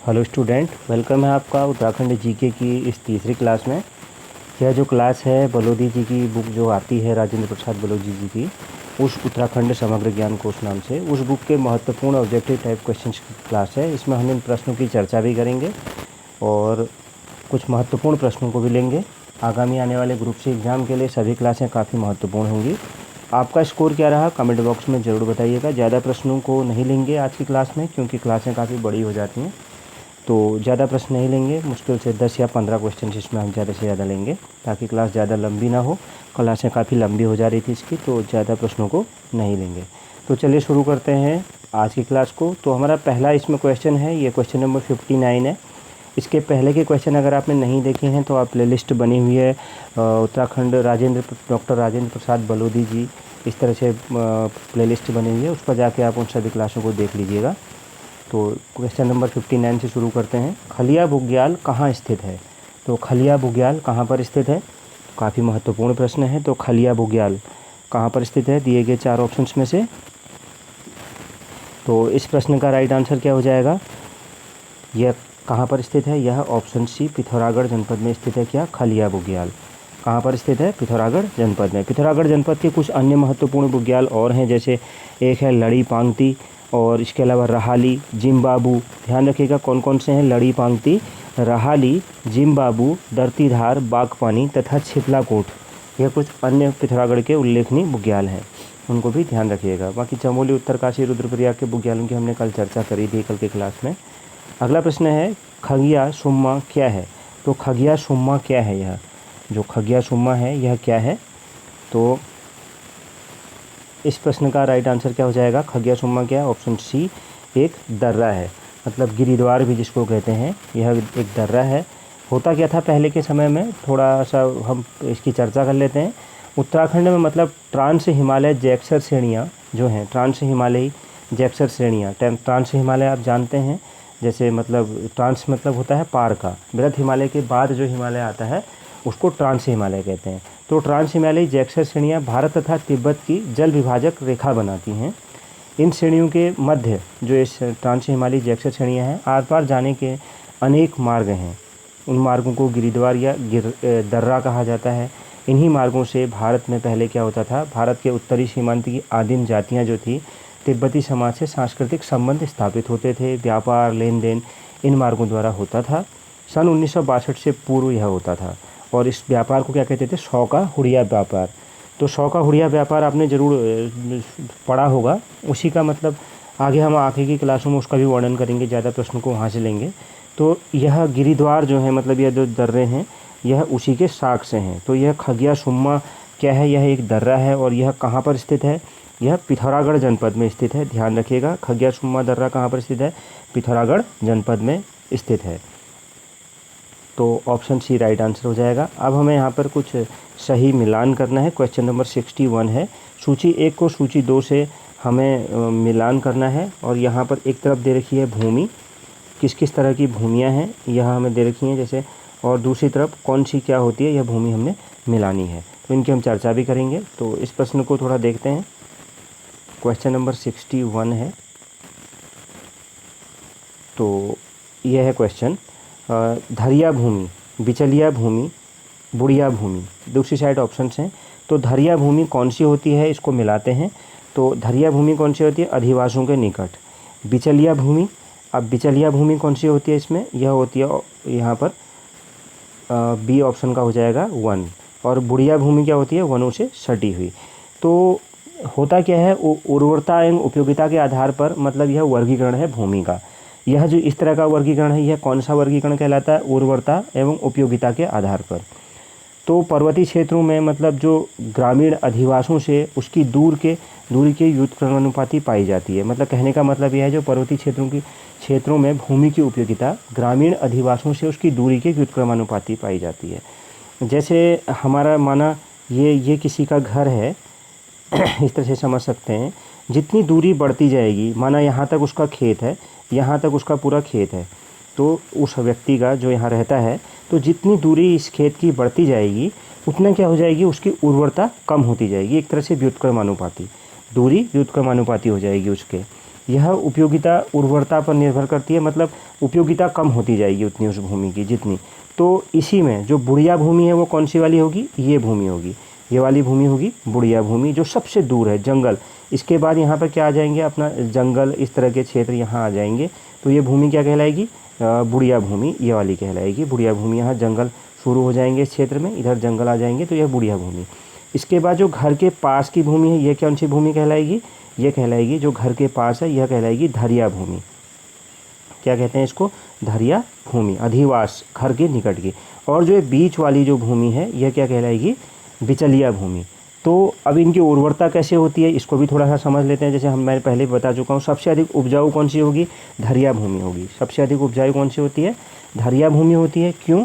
Hello student, welcome है आपका Uttarakhand GK की इस तीसरी क्लास में। यह जो क्लास है बलोदी जी की बुक जो आती है राजेंद्र प्रसाद बलोदी जी की, उस उत्तराखंड समग्र ज्ञान कोश नाम से उस बुक के महत्वपूर्ण ऑब्जेक्टिव टाइप क्वेश्चंस की क्लास है। इसमें हम इन प्रश्नों की चर्चा भी करेंगे और कुछ महत्वपूर्ण प्रश्नों को भी लेंगे। आगामी आने वाले ग्रुप सी एग्ज़ाम के लिए सभी क्लासें काफ़ी महत्वपूर्ण होंगी। आपका स्कोर क्या रहा कमेंट बॉक्स में ज़रूर बताइएगा। ज़्यादा प्रश्नों को नहीं लेंगे आज की क्लास में, क्योंकि क्लासें काफ़ी बड़ी हो जाती हैं, तो ज़्यादा प्रश्न नहीं लेंगे। मुश्किल से 10 या 15 क्वेश्चन इसमें हम ज़्यादा से ज़्यादा लेंगे, ताकि क्लास ज़्यादा लंबी ना हो। क्लासें काफ़ी लंबी हो जा रही थी इसकी, तो ज़्यादा प्रश्नों को नहीं लेंगे। तो चलिए शुरू करते हैं आज की क्लास को। तो हमारा पहला इसमें क्वेश्चन है, ये क्वेश्चन नंबर 59 है। इसके पहले के क्वेश्चन अगर आपने नहीं देखे हैं तो आप प्लेलिस्ट बनी हुई है उत्तराखंड डॉक्टर राजेंद्र प्रसाद बलोदी जी, इस तरह से प्लेलिस्ट बनी हुई है, उस पर जाके आप उन सभी क्लासों को देख लीजिएगा। तो क्वेश्चन नंबर 59 से शुरू करते हैं। खलिया बुग्याल कहाँ स्थित है? तो खलिया बुग्याल कहाँ पर स्थित है? काफ़ी महत्वपूर्ण प्रश्न है। तो खलिया बुग्याल कहाँ पर स्थित है दिए गए 4 ऑप्शंस में से? तो इस प्रश्न का राइट आंसर क्या हो जाएगा? यह कहाँ पर स्थित है? यह ऑप्शन सी पिथौरागढ़ जनपद में स्थित है। क्या? खलिया बुग्याल कहाँ पर स्थित है? पिथौरागढ़ जनपद में। पिथौरागढ़ जनपद के कुछ अन्य महत्वपूर्ण बुग्याल और हैं, जैसे एक है लड़ी पांगती और इसके अलावा रहाली, जिम्बाबू। ध्यान रखिएगा कौन कौन से हैं। लड़ी पांगती, रहाली, जिम्बाबू, दर्तीधार, बागपानी तथा छितलाकोट। यह कुछ अन्य पिथौरागढ़ के उल्लेखनीय बुग्याल हैं, उनको भी ध्यान रखिएगा। बाकी चमोली, उत्तरकाशी, रुद्रप्रयाग के बुग्यालों की हमने कल चर्चा करी थी कल के क्लास में। अगला प्रश्न है खगिया सुम्मा क्या है? तो खगिया सुम्मा क्या है? यह जो खगिया सुम्मा है यह क्या है? तो इस प्रश्न का राइट आंसर क्या हो जाएगा? खगिया सुम्मा क्या है? ऑप्शन सी एक दर्रा है, मतलब गिरिद्वार भी जिसको कहते हैं, यह एक दर्रा है। होता क्या था पहले के समय में, थोड़ा सा हम इसकी चर्चा कर लेते हैं। उत्तराखंड में मतलब ट्रांस हिमालय जैक्सर श्रेणियाँ जो हैं, ट्रांस हिमालयी जैक्सर श्रेणियाँ, ट्रांस हिमालय आप जानते हैं, जैसे मतलब ट्रांस मतलब होता है पार का, बृहद हिमालय के बाद जो हिमालय आता है उसको ट्रांस हिमालय कहते हैं। तो ट्रांस हिमालयी जैक्सर श्रेणियाँ भारत तथा तिब्बत की जल विभाजक रेखा बनाती हैं। इन श्रेणियों के मध्य जो इस ट्रांस हिमालयी जैक्सर श्रेणियाँ हैं, आर पार जाने के अनेक मार्ग हैं। उन मार्गों को गिरिद्वार या दर्रा कहा जाता है। इन्हीं मार्गों से भारत में पहले क्या होता था, भारत के उत्तरी सीमांत की आदिम जातियाँ जो थी, तिब्बती समाज से सांस्कृतिक संबंध स्थापित होते थे। व्यापार लेन देन इन मार्गों द्वारा होता था। सन 1962 से पूर्व यह होता था, और इस व्यापार को क्या कहते थे? सौ का हुड़िया व्यापार। तो सौ का हुड़िया व्यापार आपने ज़रूर पढ़ा होगा। उसी का मतलब आगे हम आगे की क्लासों में उसका भी वर्णन करेंगे, ज़्यादा प्रश्नों को वहाँ से लेंगे। तो यह गिरिद्वार जो है, मतलब यह जो दर्रे हैं, यह उसी के शाख से हैं। तो यह खगिया सुम्मा क्या है? यह एक दर्रा है, और यह कहाँ पर स्थित है? यह पिथौरागढ़ जनपद में स्थित है। ध्यान रखिएगा, खगिया सुम्मा दर्रा कहाँ पर स्थित है? पिथौरागढ़ जनपद में स्थित है। तो ऑप्शन सी राइट आंसर हो जाएगा। अब हमें यहाँ पर कुछ सही मिलान करना है। क्वेश्चन नंबर 61 है। सूची 1 को सूची 2 से हमें मिलान करना है, और यहाँ पर एक तरफ दे रखी है भूमि, किस किस तरह की भूमियाँ हैं यह हमें दे रखी हैं जैसे, और दूसरी तरफ कौन सी क्या होती है, यह भूमि हमने मिलानी है। तो इनकी हम चर्चा भी करेंगे। तो इस प्रश्न को थोड़ा देखते हैं। क्वेश्चन नंबर 61 है। तो यह है क्वेश्चन, धरिया भूमि, बिचलिया भूमि, बुढ़िया भूमि, दूसरी साइड ऑप्शंस हैं। तो धरिया भूमि कौन सी होती है, इसको मिलाते हैं। तो धरिया भूमि कौन सी होती है? अधिवासियों के निकट। बिचलिया भूमि, अब बिचलिया भूमि कौन सी होती है इसमें? यह होती है यहाँ पर बी ऑप्शन का हो जाएगा 1। और बुढ़िया भूमि क्या होती है? वनों से सटी हुई। तो होता क्या है, उर्वरता एवं उपयोगिता के आधार पर, मतलब यह वर्गीकरण है भूमि का। यह जो इस तरह का वर्गीकरण है, यह कौन सा वर्गीकरण कहलाता है? उर्वरता एवं उपयोगिता के आधार पर। तो पर्वतीय क्षेत्रों में, मतलब जो ग्रामीण अधिवासों से उसकी दूरी के व्युत्क्रमानुपाती पाई जाती है। मतलब कहने का मतलब यह है, जो पर्वतीय क्षेत्रों में भूमि की उपयोगिता ग्रामीण अधिवासों से उसकी दूरी के व्युत्क्रमानुपाती पाई जाती है। जैसे हमारा माना ये किसी का घर है, इस तरह से समझ सकते हैं। जितनी दूरी बढ़ती जाएगी, माना यहाँ तक उसका खेत है, यहाँ तक उसका पूरा खेत है, तो उस व्यक्ति का जो यहाँ रहता है, तो जितनी दूरी इस खेत की बढ़ती जाएगी, उतना क्या हो जाएगी, उसकी उर्वरता कम होती जाएगी। एक तरह से व्युत्क्रमानुपाती, दूरी व्युत्क्रमानुपाती हो जाएगी उसके। यह उपयोगिता उर्वरता पर निर्भर करती है, मतलब उपयोगिता कम होती जाएगी उतनी उस भूमि की जितनी। तो इसी में जो बुढ़िया भूमि है वो कौन सी वाली होगी, ये भूमि होगी, ये वाली भूमि होगी बुढ़िया भूमि, जो सबसे दूर है, जंगल। इसके बाद यहाँ पर क्या आ जाएंगे, अपना जंगल, इस तरह के क्षेत्र यहाँ आ जाएंगे। तो ये भूमि क्या कहलाएगी, बुढ़िया भूमि, ये वाली कहलाएगी बुढ़िया भूमि। यहाँ जंगल शुरू हो जाएंगे इस क्षेत्र में, इधर जंगल आ जाएंगे, तो यह बुढ़िया भूमि। इसके बाद जो घर के पास की भूमि है, ये कौन सी भूमि कहलाएगी, ये कहलाएगी, जो घर के पास है यह कहलाएगी धरिया भूमि। क्या कहते हैं इसको, धरिया भूमि, अधिवास, घर के निकट की। और जो बीच वाली जो भूमि है यह क्या कहलाएगी, बिचलिया भूमि। तो अब इनकी उर्वरता कैसे होती है इसको भी थोड़ा सा समझ लेते हैं। जैसे मैं पहले बता चुका हूँ, सबसे अधिक उपजाऊ कौन सी होगी, धरिया भूमि होगी। सबसे अधिक उपजाऊ कौन सी होती है, धरिया भूमि होती है। क्यों,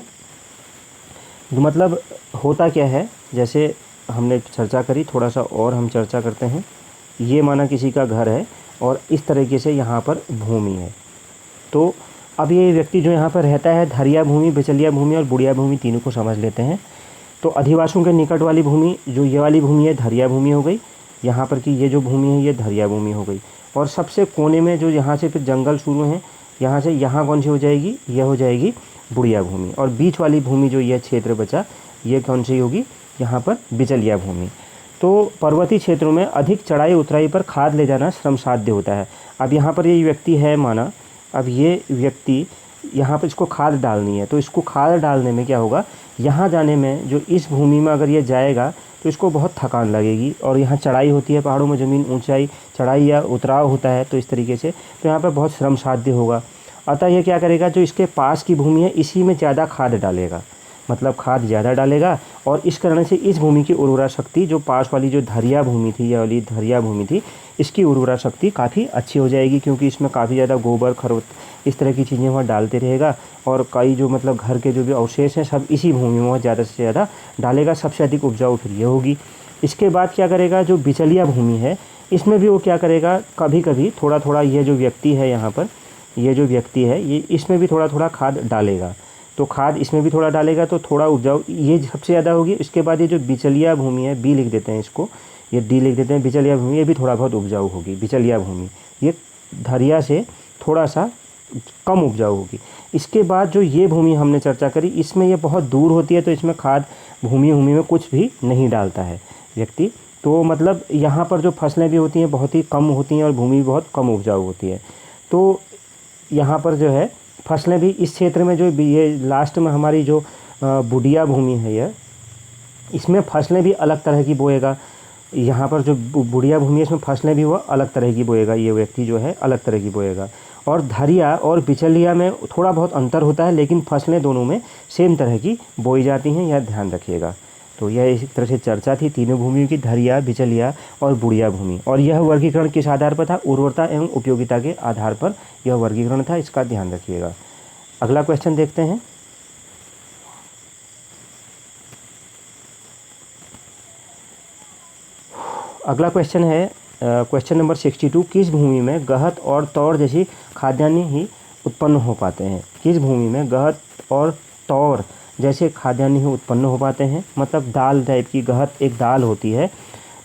मतलब होता क्या है, जैसे हमने चर्चा करी, थोड़ा सा और हम चर्चा करते हैं। ये माना किसी का घर है और इस तरीके से यहाँ पर भूमि है। तो अब ये व्यक्ति जो यहाँ पर रहता है, धरिया भूमि, बिचलिया भूमि और बुढ़िया भूमि, तीनों को समझ लेते हैं। तो अधिवासियों के निकट वाली भूमि, जो ये वाली भूमि है, धरिया भूमि हो गई। यहाँ पर की ये जो भूमि है ये धरिया भूमि हो गई। और सबसे कोने में जो यहाँ से फिर जंगल शुरू हैं, यहाँ से यहाँ कौन सी हो जाएगी, यह हो जाएगी बुढ़िया भूमि। और बीच वाली भूमि जो यह क्षेत्र बचा, ये कौन सी होगी, यहाँ पर बिचलिया भूमि। तो पर्वतीय क्षेत्रों में अधिक चढ़ाई उतराई पर खाद ले जाना श्रम साध्य होता है। अब यहाँ पर ये व्यक्ति है माना, अब ये व्यक्ति यहाँ पर इसको खाद डालनी है, तो इसको खाद डालने में क्या होगा, यहाँ जाने में, जो इस भूमि में अगर ये जाएगा तो इसको बहुत थकान लगेगी। और यहाँ चढ़ाई होती है, पहाड़ों में ज़मीन ऊंचाई चढ़ाई या उतराव होता है, तो इस तरीके से तो यहाँ पर बहुत श्रम साध्य होगा। अतः ये क्या करेगा, जो इसके पास की भूमि है इसी में ज़्यादा खाद डालेगा, मतलब खाद ज़्यादा डालेगा। और इस कारण से इस भूमि की उर्वरा शक्ति, जो पास वाली जो धरिया भूमि थी, यह वाली धरिया भूमि थी, इसकी उर्वरा शक्ति काफ़ी अच्छी हो जाएगी, क्योंकि इसमें काफ़ी ज़्यादा गोबर खरपत इस तरह की चीज़ें वहाँ डालते रहेगा। और कई जो मतलब घर के जो भी अवशेष हैं सब इसी भूमि में वह ज़्यादा से ज़्यादा डालेगा। सबसे अधिक उपजाऊ फिर ये होगी। इसके बाद क्या करेगा, जो बिचलिया भूमि है इसमें भी वो क्या करेगा, कभी कभी थोड़ा थोड़ा, ये जो व्यक्ति है यहाँ पर, ये जो व्यक्ति है ये इसमें भी थोड़ा थोड़ा खाद डालेगा। तो खाद इसमें भी थोड़ा डालेगा तो थोड़ा उपजाऊ ये सबसे ज़्यादा होगी। इसके बाद ये जो बिचलिया भूमि है, बी लिख देते हैं इसको, ये डी लिख देते हैं, बिचलिया भूमि, ये भी थोड़ा बहुत उपजाऊ होगी। बिचलिया भूमि ये धरिया से थोड़ा सा कम उपजाऊ होगी। इसके बाद जो ये भूमि हमने चर्चा करी, इसमें ये बहुत दूर होती है, तो इसमें खाद भूमि में कुछ भी नहीं डालता है व्यक्ति। तो मतलब यहाँ पर जो फसलें भी होती हैं बहुत ही कम होती हैं और भूमि भी बहुत कम उपजाऊ होती है। तो यहाँ पर जो है फसलें भी इस क्षेत्र में, जो ये लास्ट में हमारी जो बुढ़िया भूमि है यह, इसमें फसलें भी अलग तरह की बोएगा। यहाँ पर जो बुढ़िया भूमि है इसमें फसलें भी वह अलग तरह की बोएगा, ये व्यक्ति जो है अलग तरह की बोएगा। और धरिया और बिचलिया में थोड़ा बहुत अंतर होता है, लेकिन फसलें दोनों में सेम तरह की बोई जाती हैं, यह ध्यान रखिएगा। तो यह इस तरह से चर्चा थी तीनों भूमियों की, धरिया, बिचलिया और बुढ़िया भूमि। और यह वर्गीकरण किस आधार पर था, उर्वरता एवं उपयोगिता के आधार पर यह वर्गीकरण था, इसका ध्यान रखिएगा। अगला क्वेश्चन देखते हैं। अगला क्वेश्चन है क्वेश्चन नंबर 62, किस भूमि में गहत और तौर जैसी खाद्यान्न ही उत्पन्न हो पाते हैं। किस भूमि में गहत और तौर जैसे खाद्यान्न ही उत्पन्न हो पाते हैं। मतलब दाल टाइप की, गहत एक दाल होती है,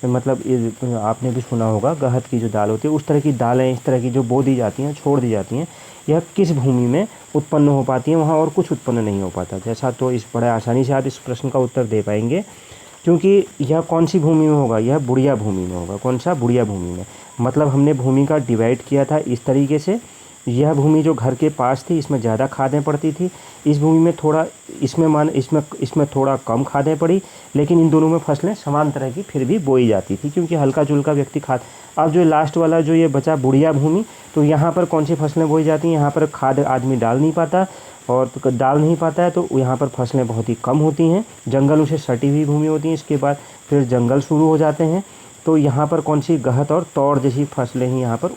मतलब आपने भी सुना होगा, गहत की जो दाल होती है, उस तरह की दालें इस तरह की जो बो दी जाती हैं, छोड़ दी जाती हैं, यह किस भूमि में उत्पन्न हो पाती हैं, वहाँ और कुछ उत्पन्न नहीं हो पाता। जैसा तो इस बड़े आसानी से आप इस प्रश्न का उत्तर दे पाएंगे, क्योंकि यह कौन सी भूमि में होगा, यह बुढ़िया भूमि में होगा। कौन सा, बुढ़िया भूमि में। मतलब हमने भूमि का डिवाइड किया था इस तरीके से, यह भूमि जो घर के पास थी इसमें ज़्यादा खादें पड़ती थी, इस भूमि में थोड़ा, इसमें थोड़ा कम खादें पड़ी, लेकिन इन दोनों में फसलें समान तरह की फिर भी बोई जाती थी, क्योंकि हल्का जुल्का व्यक्ति खाद। अब जो लास्ट वाला जो ये बचा बुढ़िया भूमि, तो यहाँ पर कौन सी फसलें बोई जाती हैं, यहाँ पर खाद आदमी डाल नहीं पाता, और डाल नहीं पाता है, तो यहाँ पर फसलें बहुत ही कम होती हैं। जंगलों से सटी हुई भूमि होती हैं, इसके बाद फिर जंगल शुरू हो जाते हैं, तो यहाँ पर कौन सी गहत और तौर जैसी फसलें ही यहाँ पर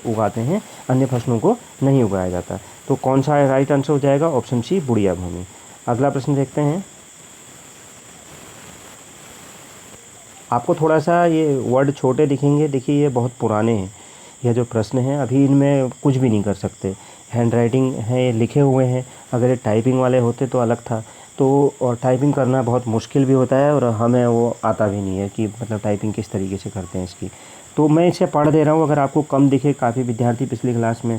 उगाते हैं, अन्य फसलों को नहीं उगाया जाता। तो कौन सा राइट आंसर हो जाएगा, ऑप्शन सी, बुढ़िया भूमि। अगला प्रश्न देखते हैं। आपको थोड़ा सा ये वर्ड छोटे दिखेंगे, देखिए ये बहुत पुराने हैं, यह जो प्रश्न हैं अभी इनमें कुछ भी नहीं कर सकते, हैंड राइटिंग है, लिखे हुए हैं। अगर ये टाइपिंग वाले होते तो अलग था। तो और टाइपिंग करना बहुत मुश्किल भी होता है, और हमें वो आता भी नहीं है कि मतलब टाइपिंग किस तरीके से करते हैं इसकी। तो मैं इसे पढ़ दे रहा हूँ, अगर आपको कम दिखे, काफ़ी विद्यार्थी पिछली क्लास में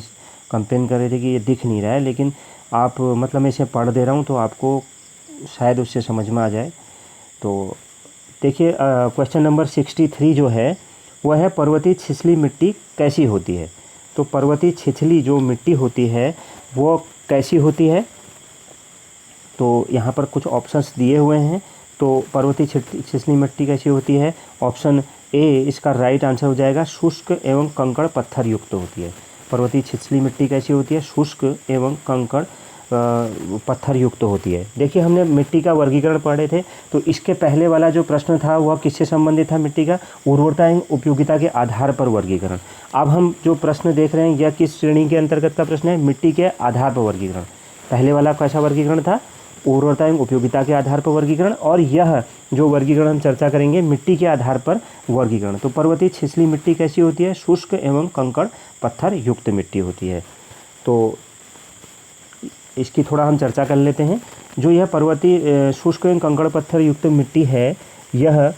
कंप्लेन कर रहे थे कि ये दिख नहीं रहा है, लेकिन आप मतलब मैं इसे पढ़ दे रहा हूँ तो आपको शायद उससे समझ में आ जाए। तो देखिए क्वेश्चन नंबर 63 जो है वह है पर्वतीय छिछली मिट्टी कैसी होती है। तो पर्वतीय छिछली जो मिट्टी होती है वो कैसी होती है, तो यहाँ पर कुछ ऑप्शंस दिए हुए हैं। तो पर्वतीय छिछली मिट्टी कैसी होती है, ऑप्शन ए इसका राइट आंसर हो जाएगा, शुष्क एवं कंकड़ पत्थर युक्त होती है। पर्वतीय छिछली मिट्टी कैसी होती है, शुष्क एवं कंकड़ पत्थर युक्त होती है। देखिए हमने मिट्टी का वर्गीकरण पढ़े थे, तो इसके पहले वाला जो प्रश्न था वह किससे संबंधित था, मिट्टी का उर्वरता एवं उपयोगिता के आधार पर वर्गीकरण। अब हम जो प्रश्न देख रहे हैं यह किस श्रेणी के अंतर्गत का प्रश्न है, मिट्टी के आधार पर वर्गीकरण। पहले वाला कैसा वर्गीकरण था, उर्वरता एवं उपयोगिता के आधार पर वर्गीकरण, और यह जो वर्गीकरण हम चर्चा करेंगे मिट्टी के आधार पर वर्गीकरण। तो पर्वतीय छिछली मिट्टी कैसी होती है, शुष्क एवं कंकड़ पत्थर युक्त मिट्टी होती है। तो इसकी थोड़ा हम चर्चा कर लेते हैं। जो यह पर्वतीय शुष्क एवं कंकड़ पत्थर युक्त मिट्टी है, यह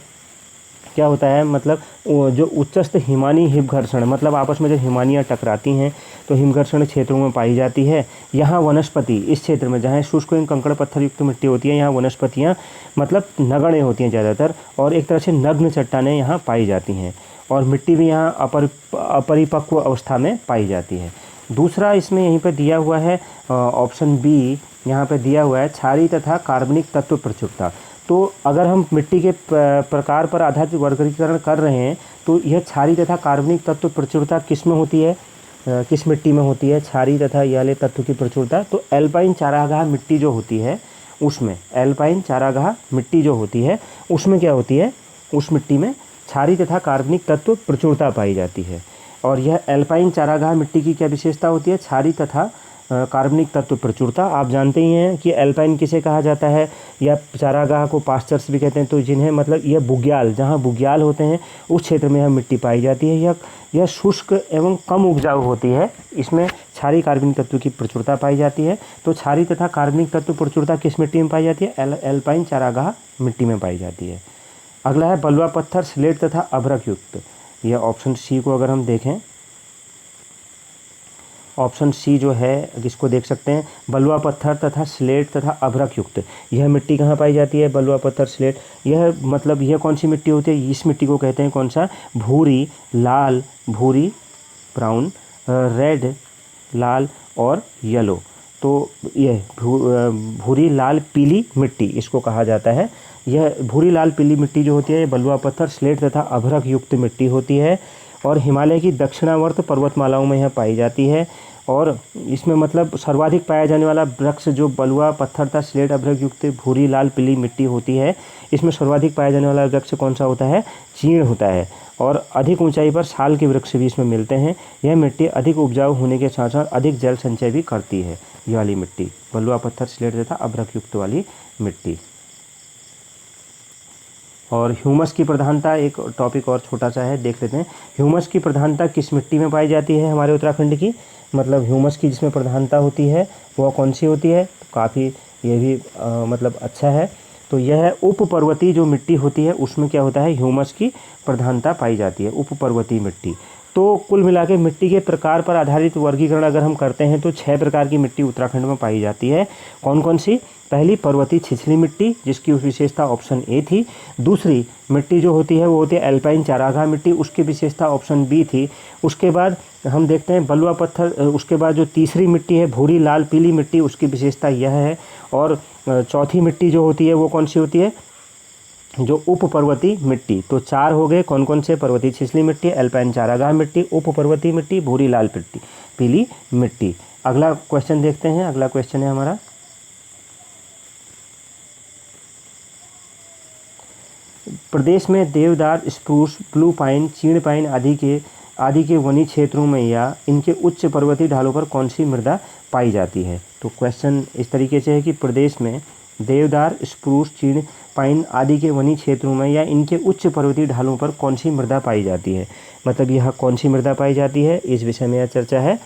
क्या होता है, मतलब जो उच्चस्थ हिमानी हिमघर्षण, मतलब आपस में जब हिमानियाँ टकराती हैं तो हिमघर्षण क्षेत्रों में पाई जाती है। यहाँ वनस्पति इस क्षेत्र में जहाँ शुष्क एवं कंकड़ पत्थर युक्त मिट्टी होती है, यहाँ वनस्पतियाँ मतलब नगण्य होती हैं ज़्यादातर, और एक तरह से नग्न चट्टानें यहाँ पाई जाती हैं, और मिट्टी भी यहाँ अपरिपक्व अवस्था में पाई जाती है। दूसरा इसमें यहीं पर दिया हुआ है ऑप्शन बी, यहाँ पे दिया हुआ है क्षारीय तथा कार्बनिक तत्व प्रचुरता। तो अगर हम मिट्टी के प्रकार पर आधारित वर्गीकरण कर रहे हैं तो यह क्षारीय तथा कार्बनिक तत्व प्रचुरता किस में होती है, किस मिट्टी में होती है क्षारीय तथा यह वाले तत्व की प्रचुरता, तो एल्पाइन चारागाह मिट्टी जो होती है उसमें, एल्पाइन चारागाह मिट्टी जो होती है उसमें क्या होती है, उस मिट्टी में क्षारीय तथा कार्बनिक तत्व प्रचुरता पाई जाती है। और यह एल्पाइन चारागाह मिट्टी की क्या विशेषता होती है, क्षारीय तथा कार्बनिक तत्व प्रचुरता। आप जानते ही हैं कि एल्पाइन किसे कहा जाता है, या चारागाह को पास्चर्स भी कहते हैं, तो जिन्हें मतलब यह बुग्याल, जहाँ बुग्याल होते हैं उस क्षेत्र में यह मिट्टी पाई जाती है। यह शुष्क एवं कम उपजाऊ होती है, इसमें क्षारीय कार्बनिक तत्व की प्रचुरता पाई जाती है। तो क्षारीय तथा कार्बनिक तत्व प्रचुरता किस मिट्टी में पाई जाती है, एल्पाइन चारागाह मिट्टी में पाई जाती है। अगला है बलुआ पत्थर स्लेट तथा अभ्रक युक्त। यह ऑप्शन सी को अगर हम देखें, ऑप्शन सी जो है जिसको देख सकते हैं, बलुआ पत्थर तथा स्लेट तथा अभ्रक युक्त, यह मिट्टी कहाँ पाई जाती है, बलुआ पत्थर स्लेट। यह मतलब यह कौन सी मिट्टी होती है, इस मिट्टी को कहते हैं कौन सा, भूरी लाल, भूरी ब्राउन, रेड लाल और येलो। तो यह भूरी लाल पीली मिट्टी इसको कहा जाता है। यह भूरी लाल पीली मिट्टी जो होती है ये बलुआ पत्थर स्लेट तथा अभ्रक युक्त मिट्टी होती है, और हिमालय की दक्षिणावर्त पर्वतमालाओं में यह पाई जाती है। और इसमें मतलब सर्वाधिक पाया जाने वाला वृक्ष जो बलुआ पत्थर तथा स्लेट अभ्रक युक्त भूरी लाल पीली मिट्टी होती है, इसमें सर्वाधिक पाया जाने वाला वृक्ष कौन सा होता है, चीड़ होता है, और अधिक ऊंचाई पर साल के वृक्ष भी इसमें मिलते हैं। यह मिट्टी अधिक उपजाऊ होने के साथ साथ अधिक जल संचय भी करती है, ये वाली मिट्टी बलुआ पत्थर स्लेट तथा अभ्रक युक्त वाली मिट्टी। और ह्यूमस की प्रधानता एक टॉपिक और छोटा सा है, देख लेते हैं। ह्यूमस की प्रधानता किस मिट्टी में पाई जाती है हमारे उत्तराखंड की, मतलब ह्यूमस की जिसमें प्रधानता होती है वह कौन सी होती है, तो काफ़ी ये भी मतलब अच्छा है। तो यह उप पर्वतीय जो मिट्टी होती है उसमें क्या होता है, ह्यूमस की प्रधानता पाई जाती है, उप पर्वतीय मिट्टी। तो कुल मिला के मिट्टी के प्रकार पर आधारित वर्गीकरण अगर हम करते हैं तो 6 प्रकार की मिट्टी उत्तराखंड में पाई जाती है। कौन कौन सी, पहली पर्वतीय छिछली मिट्टी जिसकी विशेषता ऑप्शन ए थी। दूसरी मिट्टी जो होती है वो होती है एल्पाइन चारागाह मिट्टी, उसकी विशेषता ऑप्शन बी थी। उसके बाद हम देखते हैं बलुआ पत्थर, उसके बाद जो तीसरी मिट्टी है भूरी लाल पीली मिट्टी, उसकी विशेषता यह है। और चौथी मिट्टी जो होती है वो कौन सी होती है, जो उप पर्वतीय मिट्टी। तो 4 हो गए, कौन कौन से, पर्वतीय छिछली मिट्टी, एल्पाइन चारागाह मिट्टी, उप पर्वतीय मिट्टी, भूरी लाल मिट्टी, पीली मिट्टी। अगला क्वेश्चन देखते हैं। अगला क्वेश्चन है हमारा, प्रदेश में देवदार, स्प्रूस, ब्लू पाइन, चीड़ पाइन आदि के वनी क्षेत्रों में या इनके उच्च पर्वतीय ढालों पर कौन सी मृदा पाई जाती है। तो क्वेश्चन इस तरीके से है कि प्रदेश में देवदार, स्प्रूस, चीड़ पाइन आदि के वनी क्षेत्रों में या इनके उच्च पर्वतीय ढालों पर कौन सी मृदा पाई जाती है, मतलब यह कौन सी मृदा पाई जाती है, इस विषय में यह चर्चा है।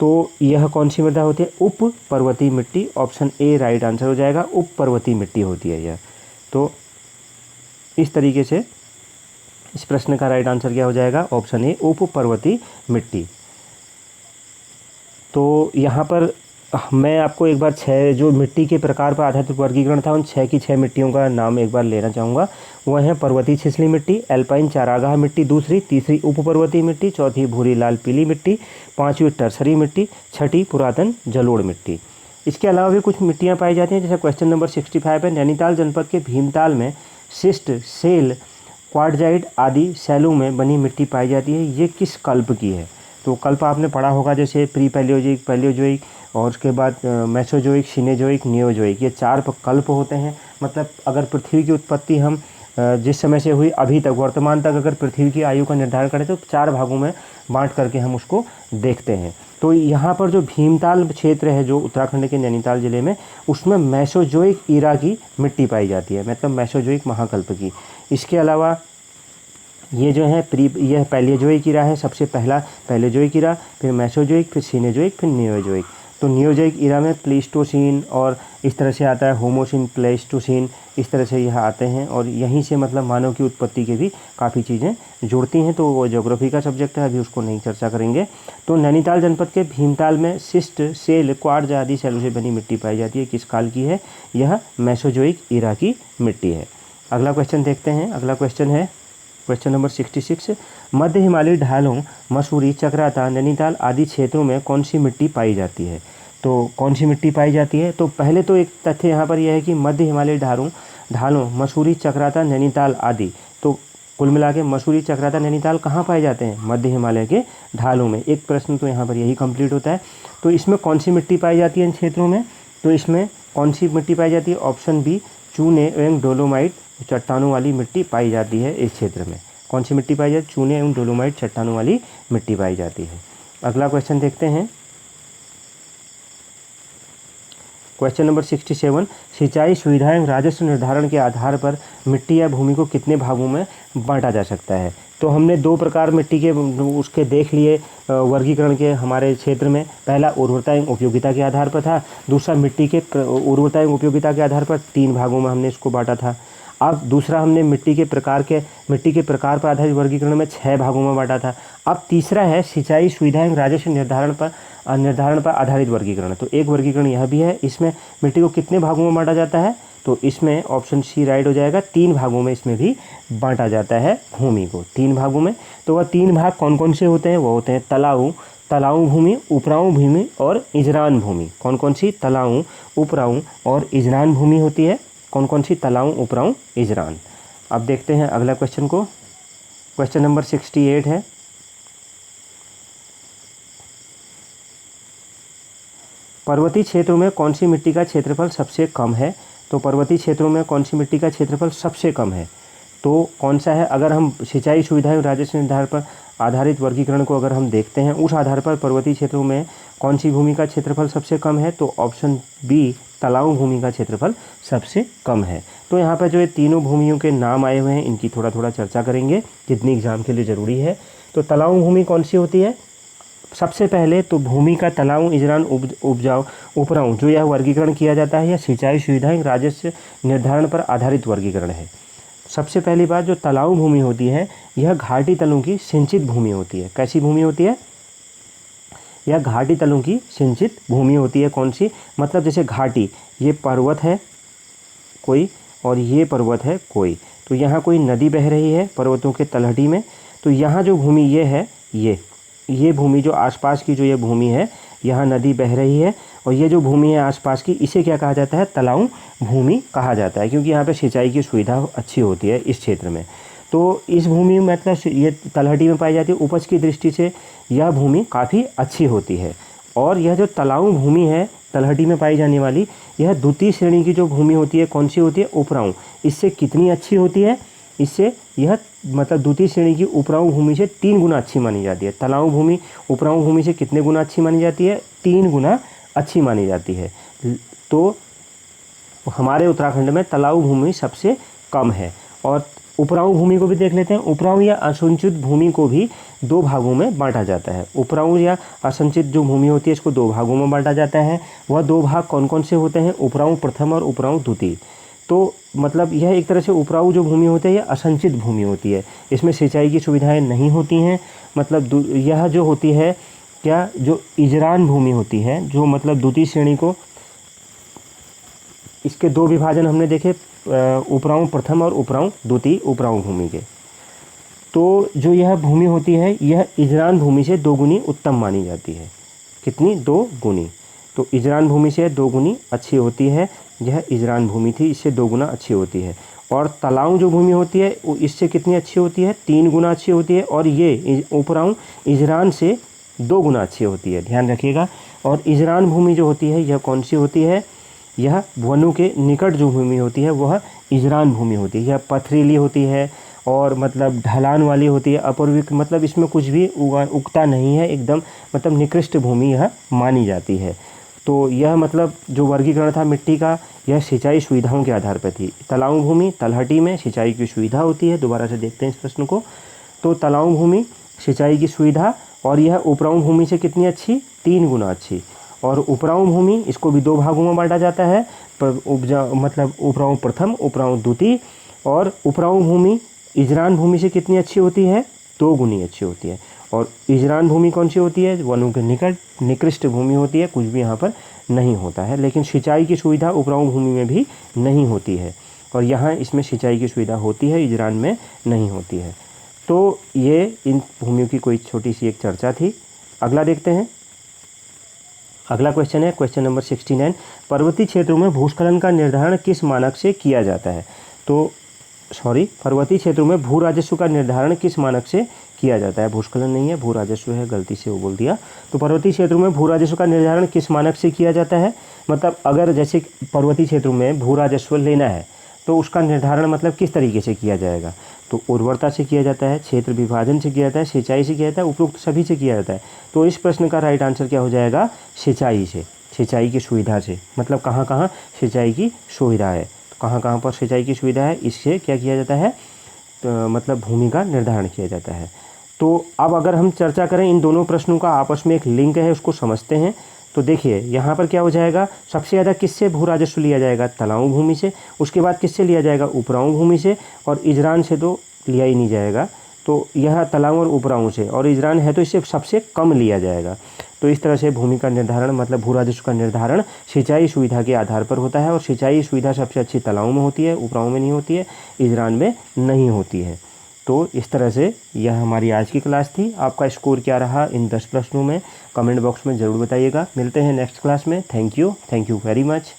तो यह कौन सी मृदा होती है, उप पर्वतीय मिट्टी, ऑप्शन ए राइट आंसर हो जाएगा, उप पर्वतीय मिट्टी होती है यह। तो इस तरीके से इस प्रश्न का राइट आंसर क्या हो जाएगा? ऑप्शन ए उप पर्वतीय मिट्टी। तो यहाँ पर मैं आपको एक बार 6 जो मिट्टी के प्रकार पर आधारित वर्गीकरण था, उन 6 की 6 मिट्टियों का नाम एक बार लेना चाहूँगा। वह है पर्वतीय छिछली मिट्टी, एल्पाइन चारागाह मिट्टी दूसरी, तीसरी उप पर्वतीय मिट्टी, चौथी भूरी लाल पीली मिट्टी, पाँचवीं टर्सरी मिट्टी, छठी पुरातन जलोढ़ मिट्टी। इसके अलावा भी कुछ मिट्टियाँ पाई जाती हैं, जैसे क्वेश्चन नंबर 65 है, नैनीताल जनपद के भीमताल में शिस्ट, सेल, क्वार्टजाइट आदि शैलों में बनी मिट्टी पाई जाती है। ये किस कल्प की है? तो कल्प आपने पढ़ा होगा, जैसे प्री पैलियोजिक, पैलियोजोइक और उसके बाद मेसोजोइक, सिनेजोइक, नियोजोइक, ये 4 कल्प होते हैं। मतलब अगर पृथ्वी की उत्पत्ति हम जिस समय से हुई अभी तक वर्तमान तक अगर पृथ्वी की आयु का निर्धारण करें तो 4 भागों में बांट करके हम उसको देखते हैं। तो यहाँ पर जो भीमताल क्षेत्र है जो उत्तराखंड के नैनीताल ज़िले में, उसमें मेसोजोइक ईरा की मिट्टी पाई जाती है, मतलब मेसोजोइक महाकल्प की। इसके अलावा ये जो है यह पैलियोजोइक ईरा है, सबसे पहला पैलियोजोइक ईरा, फिर मेसोजोइक, फिर सिनेजोइक, फिर नियोजोइक। तो नियोजोइक ईरा में प्लीस्टोसीन और इस तरह से आता है, होमोसीन, प्लेस्टोसीन, इस तरह से यह आते हैं और यहीं से मतलब मानव की उत्पत्ति के भी काफ़ी चीज़ें जुड़ती हैं। तो वो ज्योग्राफी का सब्जेक्ट है, अभी उसको नहीं चर्चा करेंगे। तो नैनीताल जनपद के भीमताल में शिस्ट, सेल, क्वार्ट्ज आदि शैलों से बनी मिट्टी पाई जाती है। किस काल की है? यह मेसोजोइक ईरा की मिट्टी है। अगला क्वेश्चन देखते हैं। अगला क्वेश्चन है क्वेश्चन नंबर 66, मध्य हिमालयी ढालों, मसूरी, चक्राता, नैनीताल आदि क्षेत्रों में कौन सी मिट्टी पाई जाती है? तो कौन सी मिट्टी पाई जाती है? तो पहले तो एक तथ्य यहाँ पर यह है कि मध्य हिमालयी ढालों, मसूरी, चक्राता, नैनीताल आदि, तो कुल मिला के मसूरी, चक्राता, नैनीताल कहाँ पाए जाते हैं? मध्य हिमालय के ढालों में। एक प्रश्न तो यहाँ पर यही कंप्लीट होता है। तो इसमें कौन सी मिट्टी पाई जाती है इन क्षेत्रों में? तो इसमें कौन सी मिट्टी पाई जाती है? ऑप्शन बी, चूने एवं डोलोमाइट चट्टानों वाली मिट्टी पाई जाती है इस क्षेत्र में। कौन सी मिट्टी पाई जाती है? चूने एवं डोलोमाइट चट्टानों वाली मिट्टी पाई जाती है। अगला क्वेश्चन देखते हैं। क्वेश्चन नंबर 67, सिंचाई सुविधा एवं राजस्व निर्धारण के आधार पर मिट्टी या भूमि को कितने भागों में बांटा जा सकता है? तो हमने 2 प्रकार मिट्टी के उसके देख लिए वर्गीकरण के हमारे क्षेत्र में। पहला उर्वरता एवं उपयोगिता के आधार पर था, दूसरा मिट्टी के उर्वरता एवं उपयोगिता के आधार पर 3 भागों में हमने इसको बांटा था। अब दूसरा हमने मिट्टी के प्रकार पर आधारित वर्गीकरण में 6 भागों में बांटा था। अब तीसरा है सिंचाई सुविधा एवं राजस्व निर्धारण पर आधारित वर्गीकरण। तो एक वर्गीकरण यह भी है। इसमें मिट्टी को कितने भागों में बांटा जाता है? तो इसमें ऑप्शन सी राइट हो जाएगा, 3 भागों में इसमें भी बांटा जाता है भूमि को, 3 भागों में। तो वह 3 भाग कौन कौन से होते हैं? वो होते हैं तलाऊ भूमि, उपराऊ भूमि और इजरान भूमि। कौन कौन सी? तलाऊ, उपराऊ और इजरान भूमि होती है। कौन कौन सी? तलाऊ, उपराऊ, इजरान। अब देखते हैं अगला क्वेश्चन को। क्वेश्चन नंबर 68 है, पर्वतीय क्षेत्रों में कौन सी मिट्टी का क्षेत्रफल सबसे कम है? तो पर्वतीय क्षेत्रों में कौन सी मिट्टी का क्षेत्रफल सबसे कम है? तो कौन सा है? अगर हम सिंचाई सुविधा एवं राजस्व निर्धारण पर आधारित वर्गीकरण को अगर हम देखते हैं, उस आधार पर पर्वतीय क्षेत्रों में कौन सी भूमि का क्षेत्रफल सबसे कम है? तो ऑप्शन बी, तलाऊ भूमि का क्षेत्रफल सबसे कम है। तो यहाँ पर जो ये तीनों भूमियों के नाम आए हुए हैं, इनकी थोड़ा चर्चा करेंगे, जितनी एग्जाम के लिए ज़रूरी है। तो तलाऊ भूमि कौन सी होती है? सबसे पहले तो भूमि का तलाऊ, इजरान, उपजाऊ, उपराऊ जो यह वर्गीकरण किया जाता है, यह सिंचाई सुविधा एवं राजस्व निर्धारण पर आधारित वर्गीकरण है। सबसे पहली बात, जो तलाऊ भूमि होती है यह घाटी तलों की सिंचित भूमि होती है। कैसी भूमि होती है? यह घाटी तलों की सिंचित भूमि होती है। कौन सी? मतलब जैसे घाटी, ये पर्वत है कोई और ये पर्वत है कोई, तो यहाँ कोई नदी बह रही है पर्वतों के तलहटी में, तो यहाँ जो भूमि ये है, ये भूमि जो आसपास की जो ये भूमि है, यहाँ नदी बह रही है और ये जो भूमि है आसपास की, इसे क्या कहा जाता है? तलाऊ भूमि कहा जाता है, क्योंकि यहाँ पे सिंचाई की सुविधा अच्छी होती है इस क्षेत्र में। तो इस भूमि में मतलब ये तलहटी में पाई जाती है, उपज की दृष्टि से यह भूमि काफ़ी अच्छी होती है। और यह जो तलाऊ भूमि है तलहटी में पाई जाने वाली, यह द्वितीय श्रेणी की जो भूमि होती है, कौन सी होती है? उपराऊ। इससे कितनी अच्छी होती है? इससे यह मतलब द्वितीय श्रेणी की उपराऊ भूमि से 3 गुना अच्छी मानी जाती है। तलाऊ भूमि उपराऊ भूमि से कितने गुना अच्छी मानी जाती है? 3 गुना अच्छी मानी जाती है। तो हमारे उत्तराखंड में तलाऊ भूमि सबसे कम है। और उपराऊ भूमि को भी देख लेते हैं। उपराऊ या असंचित भूमि को भी 2 भागों में बांटा जाता है। उपराऊ या असंचित जो भूमि होती है इसको 2 भागों में बांटा जाता है। वह 2 भाग कौन कौन से होते हैं? उपराऊ प्रथम और उपराऊ द्वितीय। तो मतलब यह एक तरह से उपराऊ जो भूमि होती है यह असंचित भूमि होती है, इसमें सिंचाई की सुविधाएं नहीं होती हैं। मतलब यह जो होती है क्या, जो इजरान भूमि होती है, जो मतलब द्वितीय श्रेणी को, इसके दो विभाजन हमने देखे, उपराऊ प्रथम और उपराऊ द्वितीय उपराऊ भूमि के। तो जो यह भूमि होती है यह इजरान भूमि से 2 गुनी उत्तम मानी जाती है। कितनी? 2 गुनी। तो इजरान भूमि से 2 गुनी अच्छी होती है। यह इजरान भूमि थी, इससे 2 गुना अच्छी होती है। और तलाऊ जो भूमि होती है वो इससे कितनी अच्छी होती है? 3 गुना अच्छी होती है। और ये उपराऊ इजरान से 2 गुना अच्छी होती है, ध्यान रखिएगा। और इजरान भूमि जो होती है यह कौन सी होती है? यह वनों के निकट जो भूमि होती है वह इजरान भूमि होती है। यह पथरीली होती है और मतलब ढलान वाली होती है, अपूर्विक, मतलब इसमें कुछ भी उगता नहीं है, एकदम मतलब निकृष्ट भूमि यह मानी जाती है। तो यह मतलब जो वर्गीकरण था मिट्टी का, यह सिंचाई सुविधाओं के आधार पर थी। तलाऊ भूमि, तलहटी में सिंचाई की सुविधा होती है। दोबारा से देखते हैं इस प्रश्न को। तो तलाऊ भूमि सिंचाई की सुविधा, और यह उपराऊ भूमि से कितनी अच्छी? 3 गुना अच्छी। और उपराऊ भूमि, इसको भी 2 भागों में बांटा जाता है, पर मतलब उपराऊ प्रथम, उपराऊ द्वितीय। और उपराऊ भूमि इजरान भूमि से कितनी अच्छी होती है? 2 गुनी अच्छी होती है। और इजरान भूमि कौन सी होती है? वनों के निकट निकृष्ट भूमि होती है, कुछ भी यहाँ पर नहीं होता है। लेकिन सिंचाई की सुविधा उपराऊ भूमि में भी नहीं होती है, और यहाँ इसमें सिंचाई की सुविधा होती है, इजरान में नहीं होती है। तो ये इन भूमियों की कोई छोटी सी एक चर्चा थी। अगला देखते हैं। अगला क्वेश्चन है क्वेश्चन नंबर 69। पर्वतीय क्षेत्रों में भूस्खलन का निर्धारण किस मानक से किया जाता है? तो पर्वतीय क्षेत्रों में भू राजस्व का निर्धारण किस मानक से किया जाता है? भूस्खलन नहीं है, भू राजस्व है, गलती से वो बोल दिया। तो पर्वतीय क्षेत्रों में भू राजस्व का निर्धारण किस मानक से किया जाता है? मतलब अगर जैसे पर्वतीय क्षेत्रों में भू राजस्व लेना है तो उसका निर्धारण मतलब किस तरीके से किया जाएगा? तो उर्वरता से किया जाता है, क्षेत्र विभाजन से किया जाता है, सिंचाई से किया जाता है, उपरोक्त सभी से किया जाता है। तो इस प्रश्न का राइट आंसर क्या हो जाएगा? सिंचाई से, सिंचाई की सुविधा से। मतलब कहाँ कहाँ सिंचाई की सुविधा है, तो कहाँ कहाँ पर सिंचाई की सुविधा है, इससे क्या किया जाता है? तो मतलब भूमि का निर्धारण किया जाता है। तो अब अगर हम चर्चा करें इन दोनों प्रश्नों का, आपस में एक लिंक है, उसको समझते हैं। तो देखिए यहाँ पर क्या हो जाएगा, सबसे ज़्यादा किससे भू राजस्व लिया जाएगा? तलाऊ भूमि से। उसके बाद किससे लिया जाएगा? उपराऊ भूमि से। और इजरान से तो लिया ही नहीं जाएगा, तो यह तलाऊ और उपराऊ से, और इजरान है तो इससे सबसे कम लिया जाएगा। तो इस तरह से भूमि का निर्धारण मतलब भू राजस्व का निर्धारण सिंचाई सुविधा के आधार पर होता है। और सिंचाई सुविधा सबसे अच्छी तलाऊ में होती है, उपराऊ में नहीं होती है, इजरान में नहीं होती है। तो इस तरह से यह हमारी आज की क्लास थी। आपका स्कोर क्या रहा इन 10 प्रश्नों में? कमेंट बॉक्स में ज़रूर बताइएगा। मिलते हैं नेक्स्ट क्लास में। Thank you very much.